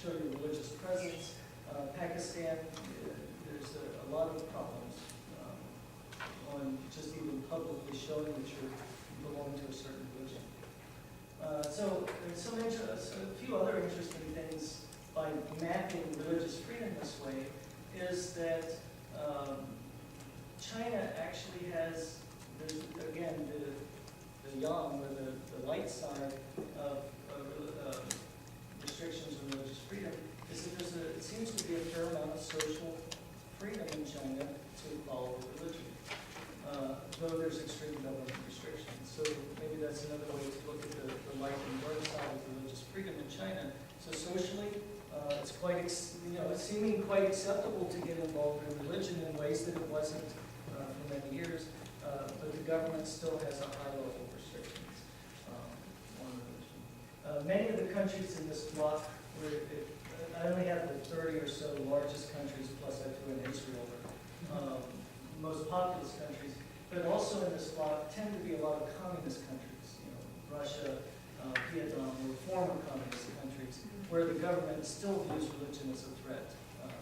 show you religious presence. Pakistan, there's a lot of problems on just even publicly showing that you belong to a certain religion. So there's a few other interesting things by mapping religious freedom this way is that China actually has, again, the yang, or the light side of restrictions on religious freedom, is that it seems to be a fair amount of social freedom in China to follow religion, though there's extreme government restrictions. So maybe that's another way to look at the light and dark side of religious freedom in China. So socially, it's quite, it's seeming quite acceptable to get involved in religion in ways that it wasn't for many years, but the government still has a high level of restrictions on religion. Many of the countries in this bloc, I only have the 30 or so largest countries, plus I threw in Israel, most populous countries, but also in this bloc tend to be a lot of communist countries, Russia, Vietnam, or former communist countries, where the government still views religion as a threat.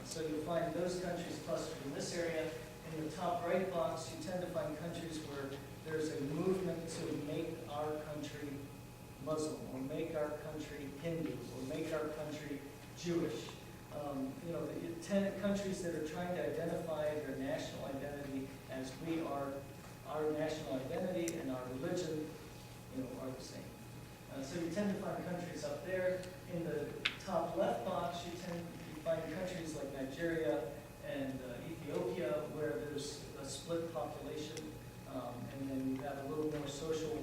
So you'll find those countries clustered in this area. In the top right box, you tend to find countries where there's a movement to make our country Muslim, or make our country Hindu, or make our country Jewish. The countries that are trying to identify their national identity as our national identity and our religion, are the same. So you tend to find countries up there. In the top left box, you find countries like Nigeria and Ethiopia, where there's a split population, and then you have a little more social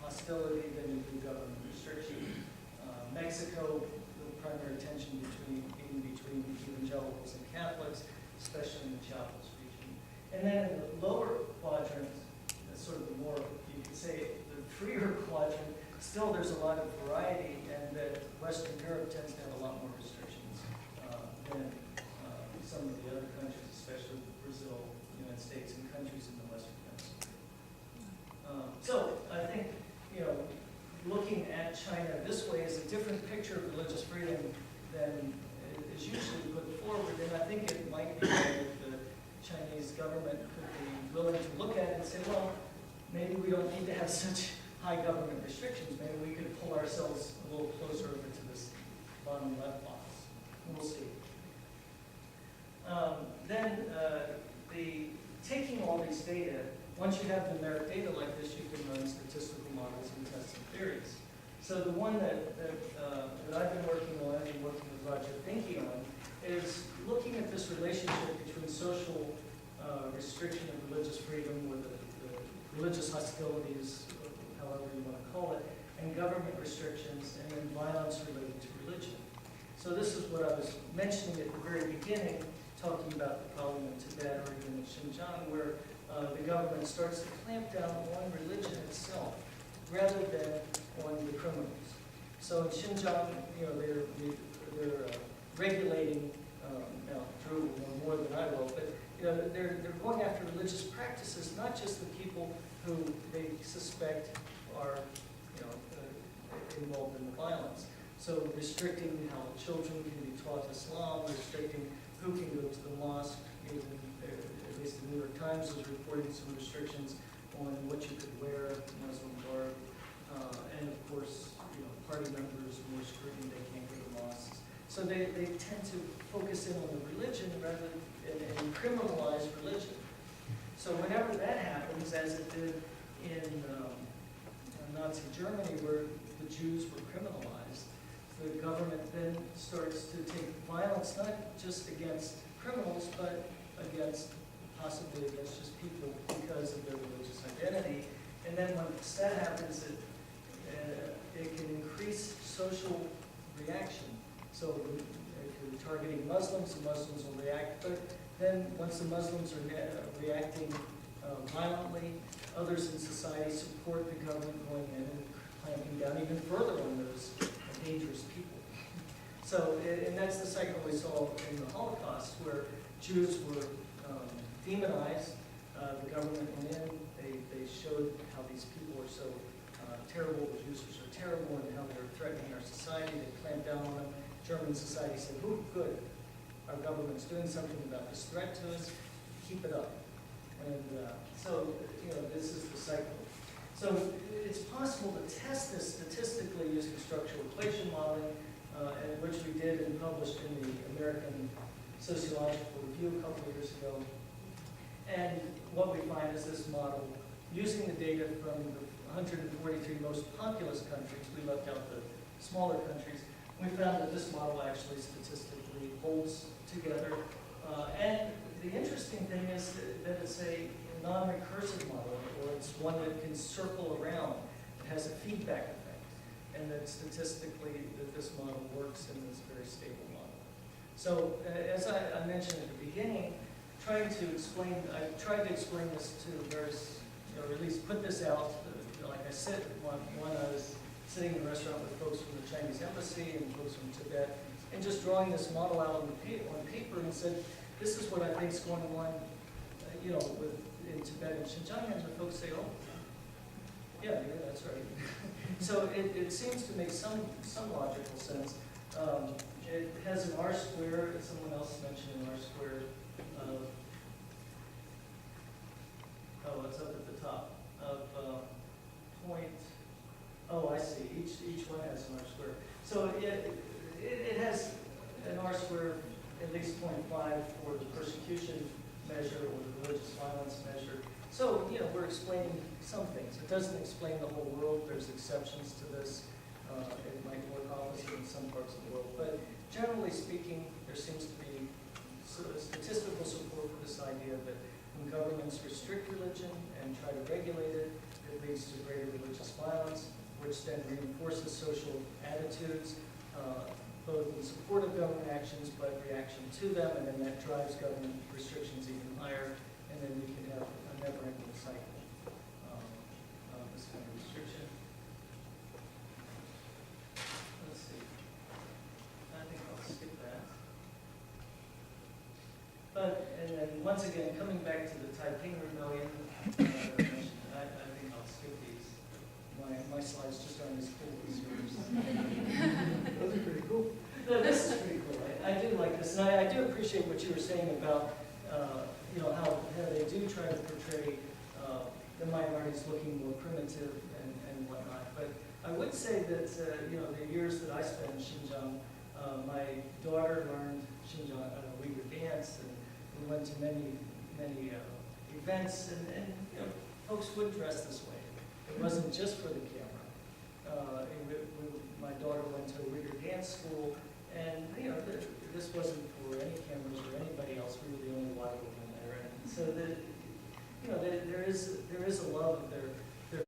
hostility than you do government restriction. Mexico, the primary tension between evangelicals and Catholics, especially in the Chiapas region. And then in the lower quadrant, that's sort of the more, you could say, the freer quadrant, still there's a lot of variety, and that Western Europe tends to have a lot more restrictions than some of the other countries, especially Brazil, United States, and countries in the Western Hemisphere. So I think, looking at China this way is a different picture of religious freedom than is usually put forward, and I think it might be that the Chinese government could be willing to look at it and say, well, maybe we don't need to have such high government restrictions. Maybe we could pull ourselves a little closer over to this bottom left box. We'll see. Taking all these data, once you have numeric data like this, you can run statistical models and test some theories. So the one that I've been working on and working with Roger Finke on is looking at this relationship between social restriction of religious freedom, or the religious hostilities, however you want to call it, and government restrictions, and then violence related to religion. So this is what I was mentioning at the very beginning, talking about the problem in Tibet or even in Xinjiang, where the government starts to clamp down on religion itself rather than on the criminals. So in Xinjiang, they're regulating, now Drew will know more than I will, but they're going after religious practices, not just the people who they suspect are involved in the violence. So restricting how children can be taught Islam, restricting who can go to the mosque, even, at least the New York Times was reporting some restrictions on what you could wear, Muslim garb, and of course, party members, more scrutiny, they can't go to mosques. So they tend to focus in on the religion rather than criminalize religion. So whenever that happens, as it did in Nazi Germany, where the Jews were criminalized, the government then starts to take violence not just against criminals, but possibly against just people because of their religious identity. And then once that happens, it can increase social reaction. So if you're targeting Muslims, the Muslims will react. But then once the Muslims are reacting violently, others in society support the government going in and clamping down even further on those dangerous people. So, and that's the cycle we saw in the Holocaust, where Jews were demonized. The government went in, they showed how these people are so terrible, the Jews are so terrible, and how they're threatening our society. They clamped down on them. German society said, "Ooh, good, our government's doing something about this threat to us, keep it up." And so, this is the cycle. So it's possible to test this statistically using structural equation modeling, which we did and published in the American Sociological Review a couple of years ago. And what we find is this model, using the data from the 143 most populous countries, we left out the smaller countries, we found that this model actually statistically holds together. And the interesting thing is that it's a non-recursive model, or it's one that can circle around. It has a feedback effect, and that statistically that this model works in this very stable model. So as I mentioned at the beginning, I tried to explain this to various, or at least put this out. Like I said, one I was sitting in a restaurant with folks from the Chinese embassy and folks from Tibet, and just drawing this model out on paper and said, this is what I think is going on, in Tibet and Xinjiang, and the folks say, oh, yeah, that's right. So it seems to make some logical sense. It has an R square, someone else mentioned an R square. It's up at the top of point. Oh, I see. Each one has an R square. So it has an R square at least 0.5 for the persecution measure or the religious violence measure. So, we're explaining some things. It doesn't explain the whole world. There's exceptions to this. It might work opposite in some parts of the world. But generally speaking, there seems to be statistical support for this idea that when governments restrict religion and try to regulate it, it leads to greater religious violence, which then reinforces social attitudes, both in support of government actions, but reaction to them, and then that drives government restrictions even higher, and then we can have a never-ending cycle of this kind of restriction. Let's see. I think I'll skip that. And then once again, coming back to the Taiping Rebellion, I think I'll skip these. My slides just aren't as cool as yours. Those are pretty cool. No, this is pretty cool. I do like this, and I do appreciate what you were saying about how they do try to portray the minorities looking more primitive and whatnot. But I would say that the years that I spent in Xinjiang, my daughter learned Xinjiang Uyghur dance, and we went to many events, and folks would dress this way. It wasn't just for the camera. My daughter went to a Uyghur dance school, and this wasn't for any cameras or anybody else. We were the only white women there, and so there is a love of